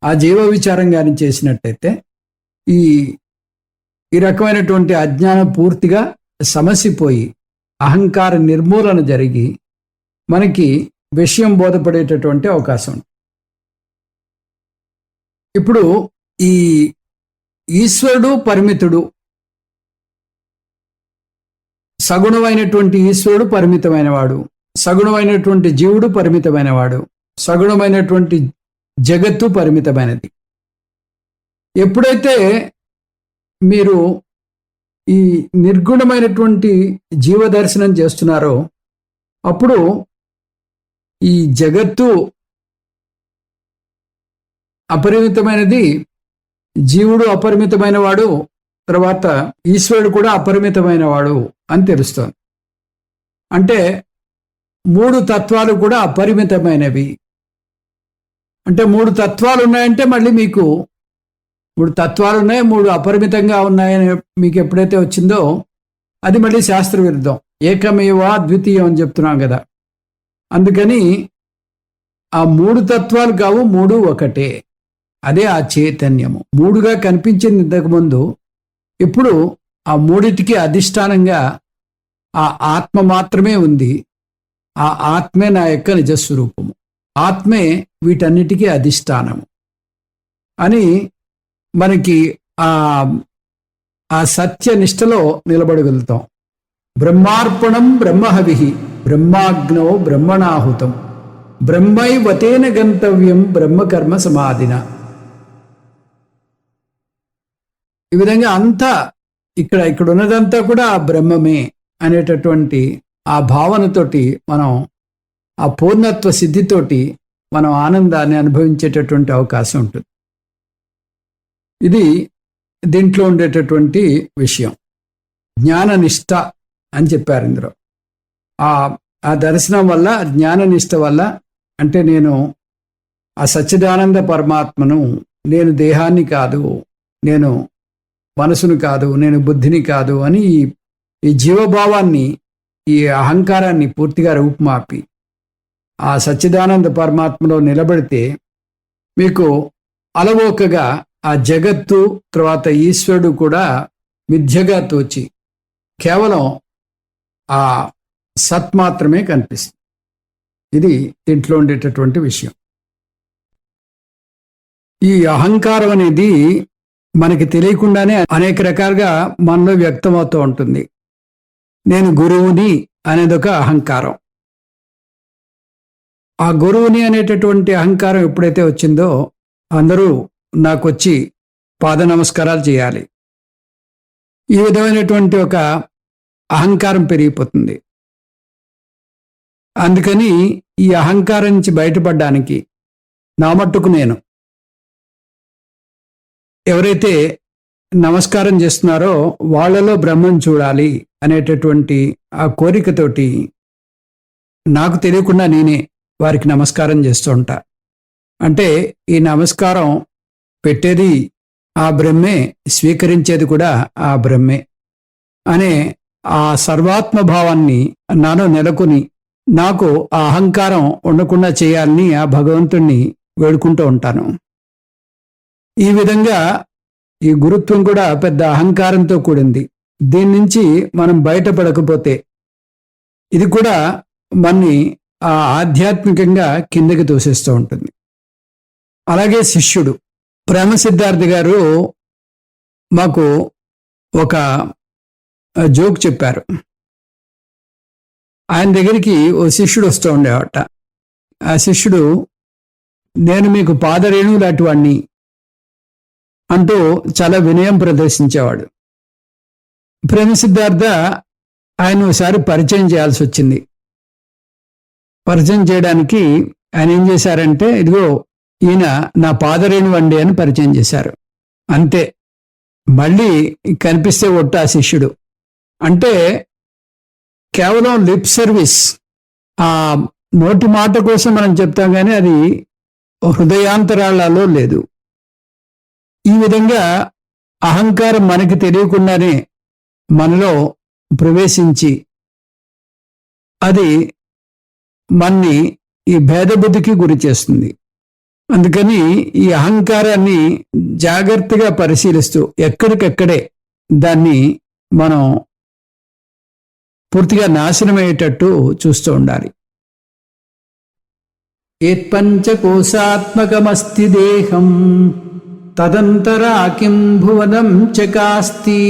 ఆ జీవ విచారం కానీ చేసినట్టయితే ఈ రకమైనటువంటి అజ్ఞానం పూర్తిగా సమసిపోయి అహంకార నిర్మూలన జరిగి మనకి విషయం బోధపడేటటువంటి అవకాశం ఉంది. ఇప్పుడు ఈ ఈశ్వరుడు పరిమితుడు, సగుణమైనటువంటి ఈశ్వరుడు పరిమితమైన వాడు, సగుణమైనటువంటి జీవుడు పరిమితమైన వాడు, సగుణమైనటువంటి జగత్తు పరిమితమైనది. ఎప్పుడైతే మీరు ఈ నిర్గుణమైనటువంటి జీవదర్శనం చేస్తున్నారో అప్పుడు ఈ జగత్తు అపరిమితమైనది, జీవుడు అపరిమితమైన వాడు, తర్వాత ఈశ్వరుడు కూడా అపరిమితమైన వాడు అని తెలుస్తోంది. అంటే 3 తత్వాలు కూడా అపరిమితమైనవి. అంటే 3 తత్వాలు ఉన్నాయంటే మళ్ళీ మీకు 3 తత్వాలు ఉన్నాయి, 3 అపరిమితంగా ఉన్నాయని మీకు ఎప్పుడైతే వచ్చిందో అది మళ్ళీ శాస్త్ర విరుద్ధం. ఏకమేవా ద్వితీయం అని చెప్తున్నాం కదా. అందుకని ఆ 3 తత్వాలు కావు, 3 ఒకటే. అదే ఆ చైతన్యము. 3గా కనిపించింది ఇంతకుముందు. ఇప్పుడు ఆ 3టికి అధిష్టానంగా ఆ ఆత్మ మాత్రమే ఉంది. ఆ ఆత్మే నా యొక్క నిజస్వరూపము. ఆత్మే వీటన్నిటికీ అధిష్టానము అని మనకి ఆ సత్యనిష్టలో నిలబడగలుగుతాం. బ్రహ్మార్పణం బ్రహ్మహవిః బ్రహ్మాగ్నో బ్రహ్మణాహుతం బ్రహ్మైవతేన గంతవ్యం బ్రహ్మకర్మ సమాధిన. ఈ విధంగా అంతా ఇక్కడ ఉన్నదంతా కూడా ఆ బ్రహ్మమే అనేటటువంటి ఆ భావనతోటి మనం ఆ పూర్ణత్వ సిద్ధితోటి మనం ఆనందాన్ని అనుభవించేటటువంటి అవకాశం ఉంటుంది. ఇది దీంట్లో ఉండేటటువంటి విషయం. జ్ఞాననిష్ట అని చెప్పారు ఇందులో. ఆ దర్శనం వల్ల, జ్ఞాననిష్ట వల్ల, అంటే నేను ఆ సచ్చిదానంద పరమాత్మను, నేను దేహాన్ని కాదు, నేను మనసును కాదు, నేను బుద్ధిని కాదు అని ఈ జీవభావాన్ని, ఈ అహంకారాన్ని పూర్తిగా రూపుమాపి ఆ సచ్చిదానంద పరమాత్మలో నిలబడితే మీకు అలవోకగా ఆ జగత్తు తర్వాత ఈశ్వరుడు కూడా మిథ్యగా తోచి కేవలం ఆ సత్ మాత్రమే కనిపిస్తుంది. ఇది దీంట్లో ఉండేటటువంటి విషయం. ఈ అహంకారం అనేది మనకి తెలియకుండానే అనేక రకాలుగా మనలో వ్యక్తమవుతూ ఉంటుంది. నేను గురువుని అనేది ఒక అహంకారం. ఆ గురువుని అనేటటువంటి అహంకారం ఎప్పుడైతే వచ్చిందో అందరూ నాకు వచ్చి పాద నమస్కారాలు చేయాలి. ఈ విధమైనటువంటి ఒక అహంకారం పెరిగిపోతుంది. అందుకని ఈ అహంకారం నుంచి బయటపడడానికి నా మట్టుకు నేను ఎవరైతే నమస్కారం చేస్తున్నారో వాళ్ళలో బ్రహ్మం చూడాలి అనేటటువంటి ఆ కోరికతోటి నాకు తెలియకుండా నేనే వారికి నమస్కారం చేస్తూ ఉంటా. అంటే ఈ నమస్కారం పెట్టేది ఆ బ్రహ్మే, స్వీకరించేది కూడా ఆ బ్రహ్మే అనే ఆ సర్వాత్మ భావాన్ని నాలో నెలకొని నాకు ఆ అహంకారం ఉండకుండా చేయాలని ఆ భగవంతుణ్ణి వేడుకుంటూ ఉంటాను. ఈ విధంగా ఈ గురుత్వం కూడా పెద్ద అహంకారంతో కూడింది. దీని నుంచి మనం బయటపడకపోతే ఇది కూడా మనని ఆ ఆధ్యాత్మికంగా కిందకి తోసేస్తూ ఉంటుంది. అలాగే శిష్యుడు ప్రేమ సిద్ధార్థ గారు మాకు ఒక జోక్ చెప్పారు. ఆయన దగ్గరికి ఓ శిష్యుడు వస్తూ ఉండేవాట. ఆ శిష్యుడు, నేను మీకు పాదరేణువు లాంటి వాణ్ణి అంటూ చాలా వినయం ప్రదర్శించేవాడు. ప్రేమ సిద్ధార్థ ఆయన ఒకసారి పరిచయం చేయాల్సి వచ్చింది. పరిచయం చేయడానికి ఆయన ఏం చేశారంటే, ఇదిగో ఈయన నా పాదరేణువు అండి అని పరిచయం చేశారు. అంతే, మళ్ళీ కనిపిస్తే ఒట్టు ఆ శిష్యుడు. అంటే కేవలం లిప్ సర్వీస్, ఆ నోటి మాట కోసం మనం చెప్తాం కానీ అది హృదయాంతరాలలో లేదు. ఈ విధంగా అహంకారం మనకి తెలియకుండానే మనలో ప్రవేశించి అది మన్ని ఈ భేదబుద్ధికి గురి చేస్తుంది. అందుకని ఈ అహంకారాన్ని జాగ్రత్తగా పరిశీలిస్తూ ఎక్కడికక్కడే దాన్ని మనం పూర్తిగా నాశనమయ్యేటట్టు చూస్తూ ఉండాలి. ఏత్పంచకోశాత్మకమస్తి దేహం తదంతరా కిం భువనం చకాస్తి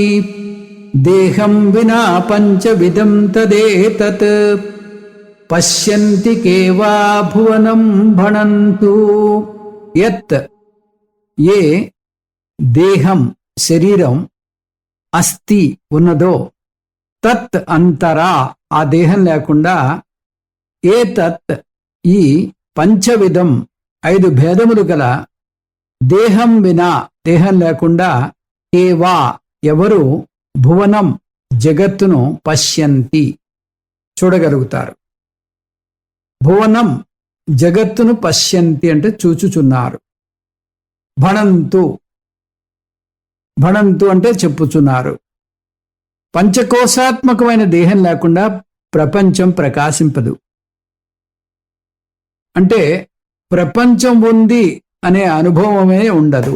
దేహం వినా పంచవిధం తదేతత్ పశ్యంతి కేవా భువనం భణంతు యత్ ఏ దేహం శరీరం అస్థి ఉన్నదో తత్ అంతరా ఆ దేహం లేకుండా ఏతత్ ఈ పంచవిధం 5 భేదములు గల దేహం వినా దేహం లేకుండా ఏవా ఎవరు భువనం జగత్తును పశ్యంతి చూడగలుగుతారు. భువనం జగత్తును పశ్యంతి అంటే చూచుచున్నారు. భణంతు భణంతు అంటే చెప్పుచున్నారు. పంచకోశాత్మకమైన దేహం లేకుండా ప్రపంచం ప్రకాశింపదు. అంటే ప్రపంచం ఉంది అనే అనుభవమే ఉండదు.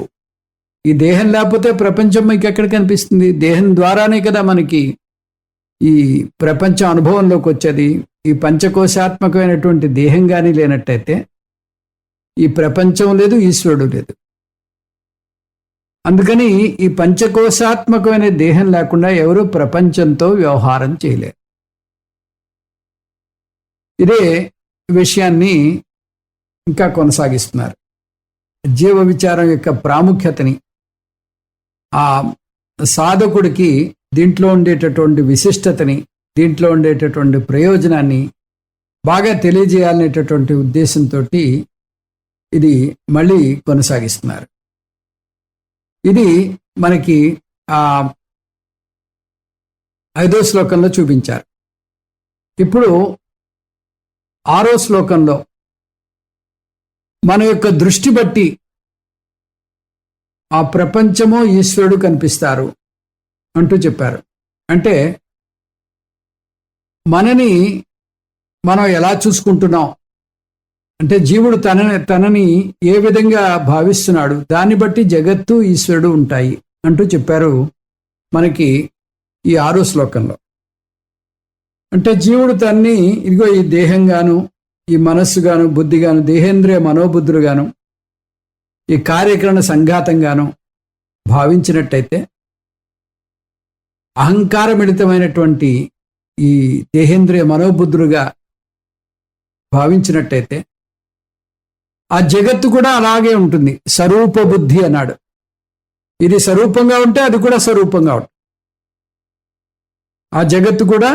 ఈ దేహం లేకపోతే ప్రపంచం మీకు ఎక్కడ కనిపిస్తుంది? దేహం ద్వారానే కదా మనకి ఈ ప్రపంచం అనుభవంలోకి వచ్చేది. ఈ పంచకోశాత్మకమైనటువంటి దేహం కానీ లేనట్టయితే ఈ ప్రపంచం లేదు, ఈశ్వరుడు లేదు. అందుకని ఈ పంచకోశాత్మకమైన దేహం లేకుండా ఎవరు ప్రపంచంతో వ్యవహారం చేయలేరు. ఇదే విషయాన్ని ఇంకా కొనసాగిస్తున్నారు. జీవ విచారం యొక్క ప్రాముఖ్యతని, ఆ సాధకుడికి దీంట్లో ఉండేటటువంటి విశిష్టతని, దీంట్లో ఉండేటటువంటి ప్రయోజనాన్ని బాగా తెలియజేయాలనేటటువంటి ఉద్దేశంతో ఇది మళ్ళీ కొనసాగిస్తున్నారు. ఇది మనకి 5వ శ్లోకంలో చూపించారు. ఇప్పుడు 6వ శ్లోకంలో మన యొక్క దృష్టి బట్టి ఆ ప్రపంచము ఈశ్వరుడు కనిపిస్తారు అంటూ చెప్పారు. అంటే మనని మనం ఎలా చూసుకుంటున్నాం అంటే జీవుడు తనని ఏ విధంగా భావిస్తున్నాడు దాన్ని బట్టి జగత్తు ఈశ్వరుడు ఉంటాయి అంటూ చెప్పారు మనకి ఈ 6వ శ్లోకంలో. అంటే జీవుడు తన్ని ఇదిగో ఈ దేహంగాను, ఈ మనస్సుగాను, బుద్ధిగాను, దేహేంద్రియ మనోబుద్ధులుగాను, ఈ కార్యకరణ సంఘాతంగాను భావించినట్టయితే, అహంకారమిళితమైనటువంటి ఈ దేహేంద్రియ మనోబుద్ధులుగా భావించినట్టయితే ఆ జగత్తు కూడా అలాగే ఉంటుంది. స్వరూప బుద్ధి అన్నాడు. ఇది స్వరూపంగా ఉంటే అది కూడా స్వరూపంగా ఉంటుంది. ఆ జగత్తు కూడా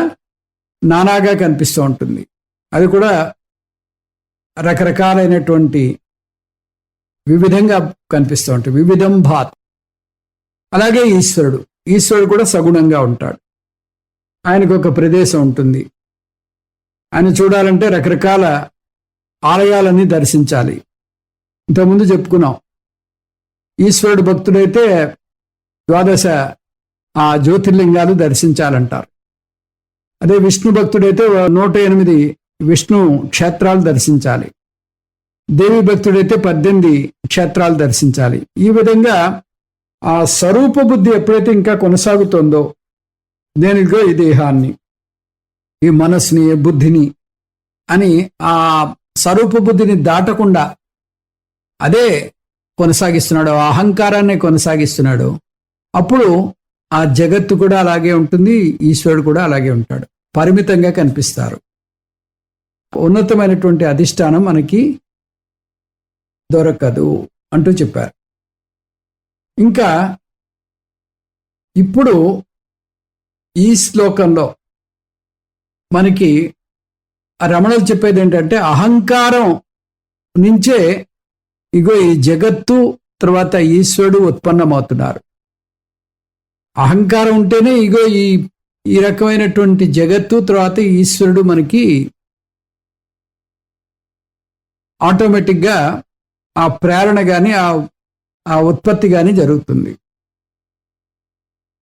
నానాగా కనిపిస్తూ ఉంటుంది. అది కూడా రకరకాలైనటువంటి వివిధంగా కనిపిస్తూ ఉంటుంది. వివిధం భాత్. అలాగే ఈశ్వరుడు కూడా సగుణంగా ఉంటాడు. ఆయనకు ఒక ప్రదేశం ఉంటుంది. ఆయన చూడాలంటే రకరకాల ఆలయాలన్నీ దర్శించాలి. ఇంతకుముందు చెప్పుకున్నాం, ఈశ్వరుడు భక్తుడైతే 12 ఆ జ్యోతిర్లింగాలు దర్శించాలంటారు. అదే విష్ణు భక్తుడైతే 108 విష్ణు క్షేత్రాలు దర్శించాలి. దేవి భక్తుడైతే 18 క్షేత్రాలు దర్శించాలి. ఈ విధంగా ఆ స్వరూప బుద్ధి ఎప్పుడైతే ఇంకా కొనసాగుతుందో, దేనికో ఈ దేహాన్ని, ఈ మనస్సుని, బుద్ధిని అని ఆ స్వరూప బుద్ధిని దాటకుండా అదే కొనసాగిస్తున్నాడు, అహంకారాన్ని కొనసాగిస్తున్నాడు. అప్పుడు ఆ జగత్తు కూడా అలాగే ఉంటుంది, ఈశ్వరుడు కూడా అలాగే ఉంటాడు. పరిమితంగా కనిపిస్తారు. ఉన్నతమైనటువంటి అధిష్టానం మనకి దొరకదు అంటూ చెప్పారు. ఇంకా ఇప్పుడు ఈ శ్లోకంలో మనకి రమణులు చెప్పేది ఏంటంటే, అహంకారం నుంచే ఇగో ఈ జగత్తు తర్వాత ఈశ్వరుడు ఉత్పన్నమవుతున్నారు. అహంకారం ఉంటేనే ఇగో ఈ రకమైనటువంటి జగత్తు తర్వాత ఈశ్వరుడు మనకి ఆటోమేటిక్గా ఆ ప్రేరణ కానీ ఆ ఉత్పత్తి కానీ జరుగుతుంది.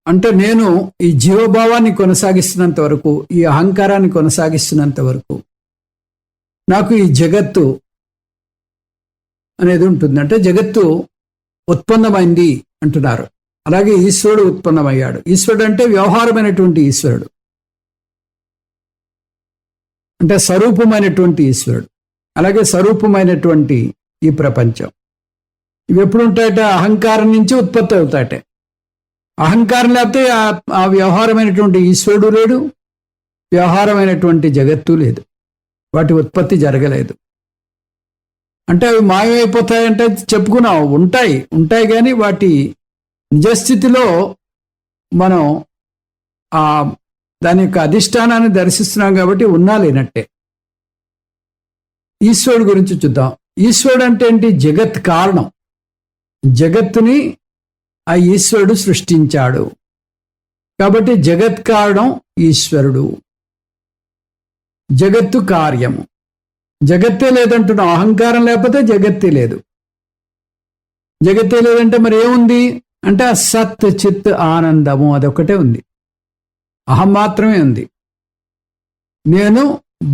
అంటే నేను ఈ జీవభావాన్ని కొనసాగిస్తున్నంత వరకు, ఈ అహంకారాన్ని కొనసాగిస్తున్నంత వరకు నాకు ఈ జగత్తు అనేది ఉంటుంది. అంటే జగత్తు ఉత్పన్నమైంది అంటున్నారు. అలాగే ఈశ్వరుడు ఉత్పన్నమయ్యాడు. ఈశ్వరుడు అంటే వ్యవహారమైనటువంటి ఈశ్వరుడు, అంటే స్వరూపమైనటువంటి ఈశ్వరుడు. అలాగే స్వరూపమైనటువంటి ఈ ప్రపంచం. ఇవి ఎప్పుడు ఉంటాయట? అహంకారం నుంచి ఉత్పత్తి అవుతాయట. అహంకారం లేకపోతే ఆ వ్యవహారమైనటువంటి ఈశ్వరుడు లేడు, వ్యవహారమైనటువంటి జగత్తు లేదు, వాటి ఉత్పత్తి జరగలేదు. అంటే అవి మాయమైపోతాయంటే చెప్పుకున్నావు, ఉంటాయి కానీ వాటి నిజస్థితిలో మనం ఆ దాని యొక్క అధిష్టానాన్ని దర్శిస్తున్నాం కాబట్టి ఉన్నా లేనట్టే. ఈశ్వరుడు గురించి చూద్దాం. ఈశ్వరుడు అంటే ఏంటి? జగత్ కారణం. జగత్తుని ఆ ఈశ్వరుడు సృష్టించాడు కాబట్టి జగత్ కారణం ఈశ్వరుడు. జగత్తు కార్యము. జగత్తే లేదంటున్నాం. అహంకారం లేకపోతే జగత్తే లేదు. జగత్తే లేదంటే మరి ఏముంది అంటే ఆ సత్ చిత్ ఆనందము అదొకటే ఉంది. అహం మాత్రమే ఉంది. నేను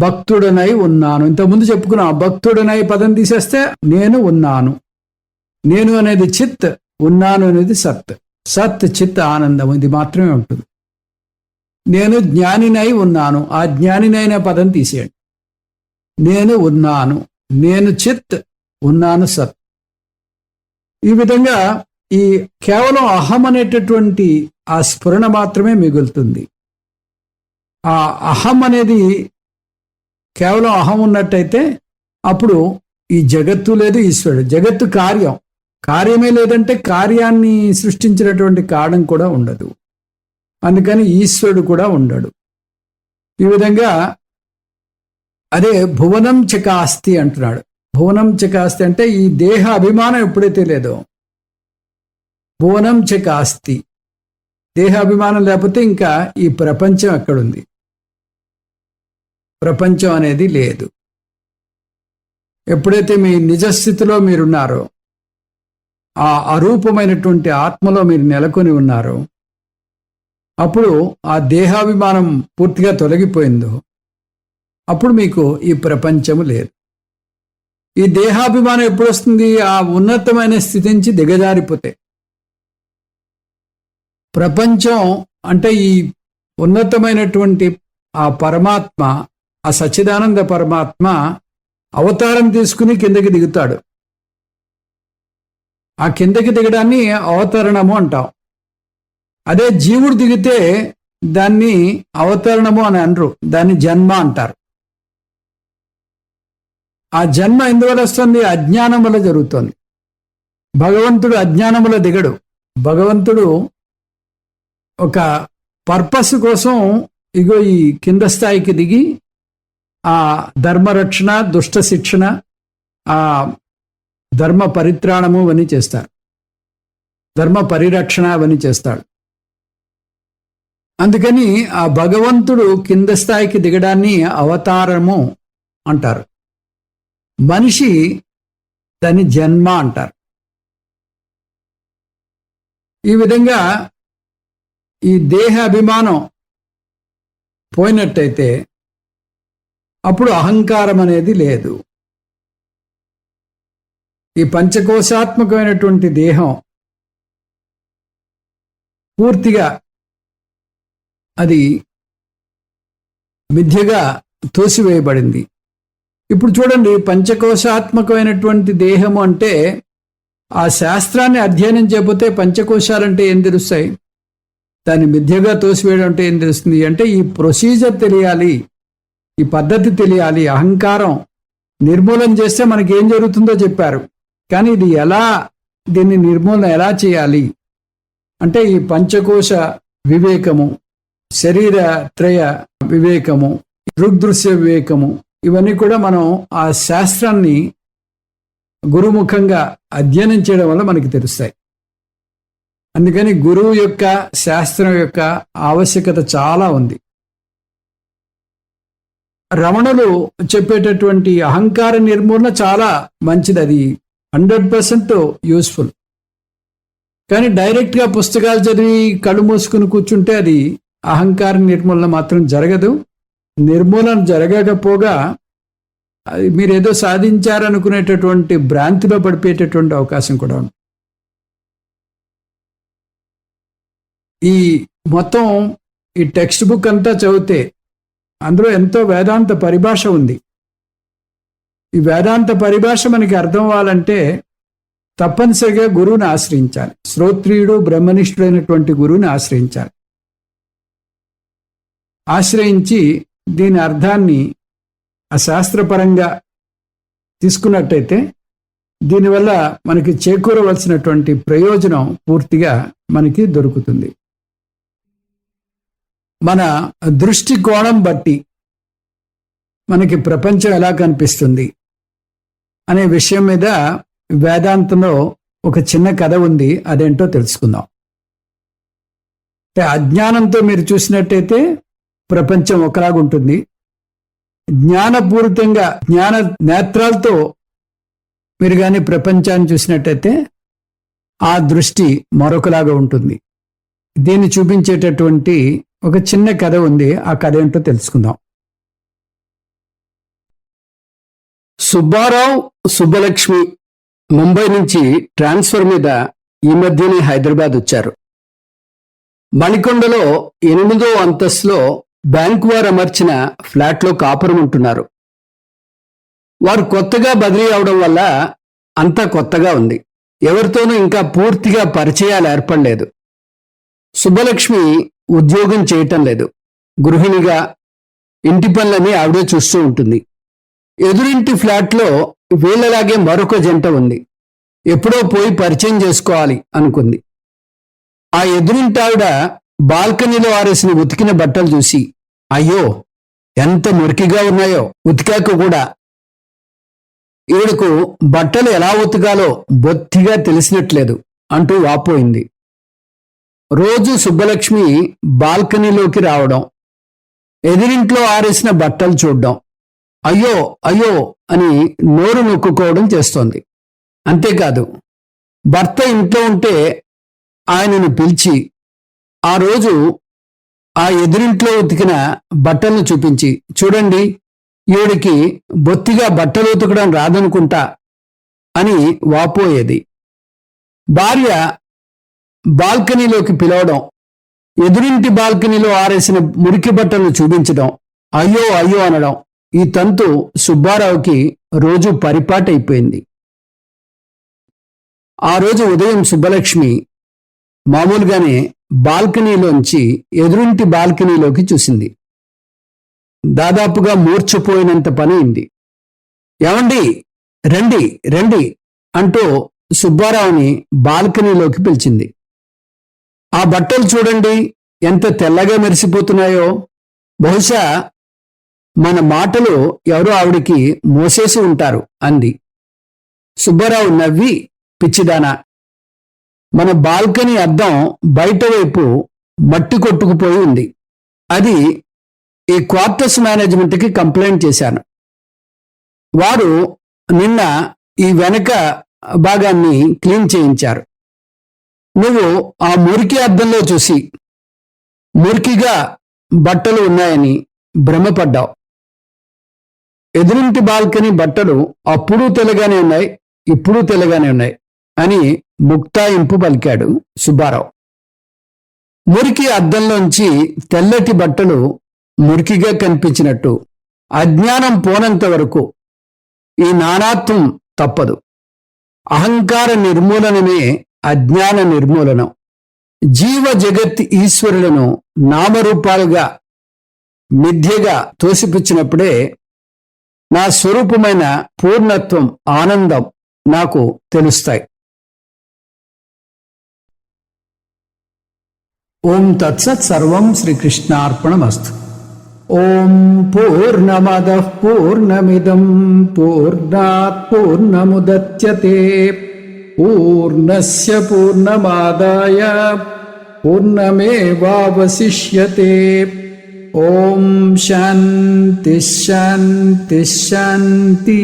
భక్తుడనై ఉన్నాను. ఇంతకుముందు చెప్పుకున్నాం. భక్తుడనై పదం తీసేస్తే నేను ఉన్నాను. నేను అనేది చిత్, ఉన్నాను అనేది సత్. సత్ చిత్ ఆనందం ఇది మాత్రమే ఉంటుంది. నేను జ్ఞానినై ఉన్నాను. ఆ జ్ఞానినైన పదం తీసేయండి. నేను ఉన్నాను. నేను చిత్, ఉన్నాను సత్. ఈ విధంగా ఈ కేవలం అహం అనేటటువంటి ఆ స్ఫురణ మాత్రమే మిగులుతుంది. ఆ అహం అనేది కేవలం అహం ఉన్నట్టయితే అప్పుడు ఈ జగత్తు లేదు, ఈశ్వరుడు. జగత్తు కార్యం. కార్యమే లేదంటే కార్యాన్ని సృష్టించినటువంటి కారణం కూడా ఉండదు. అందుకని ఈశ్వరుడు కూడా ఉండడు. ఈ విధంగా అదే భువనం చకాస్తి అంటున్నాడు. భువనం చకాస్తి అంటే ఈ దేహ అభిమానం ఎప్పుడైతే లేదో, భువనం చకాస్తి, దేహ అభిమానం లేకపోతే ఇంకా ఈ ప్రపంచం ఎక్కడుంది? ప్రపంచం అనేది లేదు. ఎప్పుడైతే మీ నిజస్థితిలో మీరున్నారో, ఆ అరూపమైనటువంటి ఆత్మలో మీరు నెలకొని ఉన్నారో, అప్పుడు ఆ దేహాభిమానం పూర్తిగా తొలగిపోయిందో అప్పుడు మీకు ఈ ప్రపంచము లేదు. ఈ దేహాభిమానం ఎప్పుడు వస్తుంది? ఆ ఉన్నతమైన స్థితి నుంచి దిగజారిపోతే. ప్రపంచం అంటే ఈ ఉన్నతమైనటువంటి ఆ పరమాత్మ, ఆ సచ్చిదానంద పరమాత్మ అవతారం తీసుకుని కిందకి దిగుతాడు. ఆ కిందకి దిగడాన్ని అవతరణము అంటాం. అదే జీవుడు దిగితే దాన్ని అవతరణము అని అనరు, దాన్ని జన్మ అంటారు. ఆ జన్మ ఎందువల్ల వస్తుంది? అజ్ఞానం వల్ల జరుగుతుంది. భగవంతుడు అజ్ఞానం వల్ల దిగడు. భగవంతుడు ఒక పర్పస్ కోసం ఇగో ఈ కింద స్థాయికి దిగి ఆ ధర్మరక్షణ, దుష్ట శిక్షణ, ఆ ధర్మ పరిత్రాణము అవన్నీ చేస్తారు. ధర్మ పరిరక్షణ అవన్నీ చేస్తాడు. అందుకని ఆ భగవంతుడు కింద స్థాయికి దిగడాన్ని అవతారము అంటారు. మనిషి దాన్ని జన్మ అంటారు. ఈ విధంగా ఈ దేహ అభిమానం పోయినట్టయితే అప్పుడు అహంకారం అనేది లేదు. ఈ పంచకోశాత్మకమైనటువంటి దేహం పూర్తిగా అది మిథ్యగా తోసివేయబడింది. ఇప్పుడు చూడండి, పంచకోశాత్మకమైనటువంటి దేహము అంటే ఆ శాస్త్రాన్ని అధ్యయనం చేయకపోతే పంచకోశాలంటే ఏం తెలుస్తాయి? దాన్ని మిథ్యగా తోసివేయడం అంటే ఏం తెలుస్తుంది అంటే ఈ ప్రొసీజర్ తెలియాలి, ఈ పద్ధతి తెలియాలి. అహంకారం నిర్మూలన చేస్తే మనకి ఏం జరుగుతుందో చెప్పారు. కానీ ఇది ఎలా, దీన్ని నిర్మూలన ఎలా చేయాలి అంటే ఈ పంచకోశ వివేకము, శరీర త్రయ వివేకము, దృగ్దృశ్య వివేకము, ఇవన్నీ కూడా మనం ఆ శాస్త్రాన్ని గురుముఖంగా అధ్యయనం చేయడం వల్ల మనకి తెలుస్తాయి. అందుకని గురువు యొక్క, శాస్త్రం యొక్క ఆవశ్యకత చాలా ఉంది. రమణులు చెప్పేటటువంటి అహంకార నిర్మూలన చాలా మంచిది, అది 100% యూస్ఫుల్. కానీ డైరెక్ట్గా పుస్తకాలు చదివి కళ్ళు మూసుకుని కూర్చుంటే అది అహంకార నిర్మూలన మాత్రం జరగదు. నిర్మూలన జరగకపోగా అది మీరేదో సాధించారనుకునేటటువంటి భ్రాంతిలో పడిపోయేటటువంటి అవకాశం కూడా ఉంది. ఈ మొత్తం ఈ టెక్స్ట్ బుక్ అంతా చదివితే అందులో ఎంతో వేదాంత పరిభాష ఉంది. ఈ వేదాంత పరిభాష మనకి అర్థం అవ్వాలంటే తప్పనిసరిగా గురువుని ఆశ్రయించాలి. శ్రోత్రియుడు, బ్రహ్మనిష్ఠుడైనటువంటి గురువుని ఆశ్రయించాలి. ఆశ్రయించి దీని అర్థాన్ని శాస్త్రపరంగా తీసుకున్నట్టయితే దీనివల్ల మనకి చేకూరవలసినటువంటి ప్రయోజనం పూర్తిగా మనకి దొరుకుతుంది. మన దృష్టి కోణం బట్టి మనకి ప్రపంచం ఎలా కనిపిస్తుంది అనే విషయం మీద వేదాంతంలో ఒక చిన్న కథ ఉంది. అదేంటో తెలుసుకుందాం. అజ్ఞానంతో మీరు చూసినట్టయితే ప్రపంచం ఒకలాగుంటుంది. జ్ఞానపూరితంగా జ్ఞాన నేత్రాలతో మీరు కానీ ప్రపంచాన్ని చూసినట్టయితే ఆ దృష్టి మరొకలాగా ఉంటుంది. దీన్ని చూపించేటటువంటి ఒక చిన్న కథ ఉంది. ఆ కథ ఏంటో తెలుసుకుందాం. సుబ్బారావు, సుబ్బలక్ష్మి ముంబై నుంచి ట్రాన్స్ఫర్ మీద ఈ మధ్యనే హైదరాబాద్ వచ్చారు. మణికొండలో 8వ అంతస్తులో బ్యాంకు వారు అమర్చిన ఫ్లాట్లో కాపురం ఉంటున్నారు. వారు కొత్తగా బదిలీ అవడం వల్ల అంతా కొత్తగా ఉంది. ఎవరితోనూ ఇంకా పూర్తిగా పరిచయాలు ఏర్పడలేదు. సుబ్బలక్ష్మి ఉద్యోగం చేయటం లేదు. గృహిణిగా ఇంటి పనులని ఆవిడే చూస్తూ ఉంటుంది. ఎదురింటి ఫ్లాట్లో వీళ్ళలాగే మరొక జంట ఉంది. ఎప్పుడో పోయి పరిచయం చేసుకోవాలి అనుకుంది. ఆ ఎదురింటి ఆవిడ బాల్కనీలో ఆరేసిన ఉతికిన బట్టలు చూసి, అయ్యో ఎంత మురికిగా ఉన్నాయో, ఉతికాక కూడా. ఈవిడకు బట్టలు ఎలా ఉతకాలో బొత్తిగా తెలిసినట్లేదు అంటూ వాపోయింది. రోజు సుబ్బలక్ష్మి బాల్కనీలోకి రావడం, ఎదురింట్లో ఆరేసిన బట్టలు చూడడం, అయ్యో అయ్యో అని నోరు నొక్కుకోవడం చేస్తోంది. అంతేకాదు, భర్త ఇంట్లో ఉంటే ఆయనను పిలిచి ఆ రోజు ఆ ఎదురింట్లో ఉతికిన బట్టలను చూపించి, చూడండి ఈవిడికి బొత్తిగా బట్టలు ఉతకడం రాదనుకుంటా అని వాపోయేది. భార్య బాల్కనీలోకి పిలవడం, ఎదురింటి బాల్కనీలో ఆరేసిన మురికి బట్టలను చూపించడం, అయ్యో అయ్యో అనడం, ఈ తంతు సుబ్బారావుకి రోజు పరిపాటైపోయింది. ఆ రోజు ఉదయం సుబ్బలక్ష్మి మామూలుగానే బాల్కనీలోంచి ఎదురింటి బాల్కనీలోకి చూసింది. దాదాపుగా మూర్ఛపోయినంత పని అయింది. ఏమండి, రండి రండి అంటూ సుబ్బారావుని బాల్కనీలోకి పిలిచింది. ఆ బట్టలు చూడండి ఎంత తెల్లగా మెరిసిపోతున్నాయో. బహుశా మన మాటలు ఎవరో ఆవిడికి మోసేసి ఉంటారు అంది. సుబ్బారావు నవ్వి, పిచ్చిదానా, మన బాల్కనీ అద్దం బయట వైపు మట్టి కొట్టుకుపోయి ఉంది. అది ఈ క్వార్టర్స్ మేనేజ్మెంట్కి కంప్లైంట్ చేశాను. వారు నిన్న ఈ వెనక భాగాన్ని క్లీన్ చేయించారు. నువ్వు ఆ మురికి అద్దంలో చూసి మురికిగా బట్టలు ఉన్నాయని భ్రమపడ్డావు. ఎదురింటి బాల్కనీ బట్టలు అప్పుడు తెల్లగానే ఉన్నాయి, ఇప్పుడు తెల్లగానే ఉన్నాయి అని ముక్తాయింపు పలికాడు సుబ్బారావు. మురికి అద్దంలోంచి తెల్లటి బట్టలు మురికిగా కనిపించినట్టు అజ్ఞానం పోనంత వరకు ఈ నానాత్వం తప్పదు. అహంకార నిర్మూలనమే అజ్ఞాన నిర్మూలనం. జీవ జగత్ ఈశ్వరులను నామరూపాలుగా మిథ్యగా తోసిపుచ్చినప్పుడే నా స్వరూపమైన పూర్ణత్వం, ఆనందం నాకు తెలుస్తాయి. ఓం తత్సత్. సర్వం శ్రీకృష్ణార్పణమస్తు. ఓం పూర్ణమదః పూర్ణమిదం పూర్ణాత్ పూర్ణముదచ్యతే పూర్ణస్య పూర్ణమాదాయ పూర్ణమేవావశిష్యతే. ఓం శాంతి శాంతి శాంతి.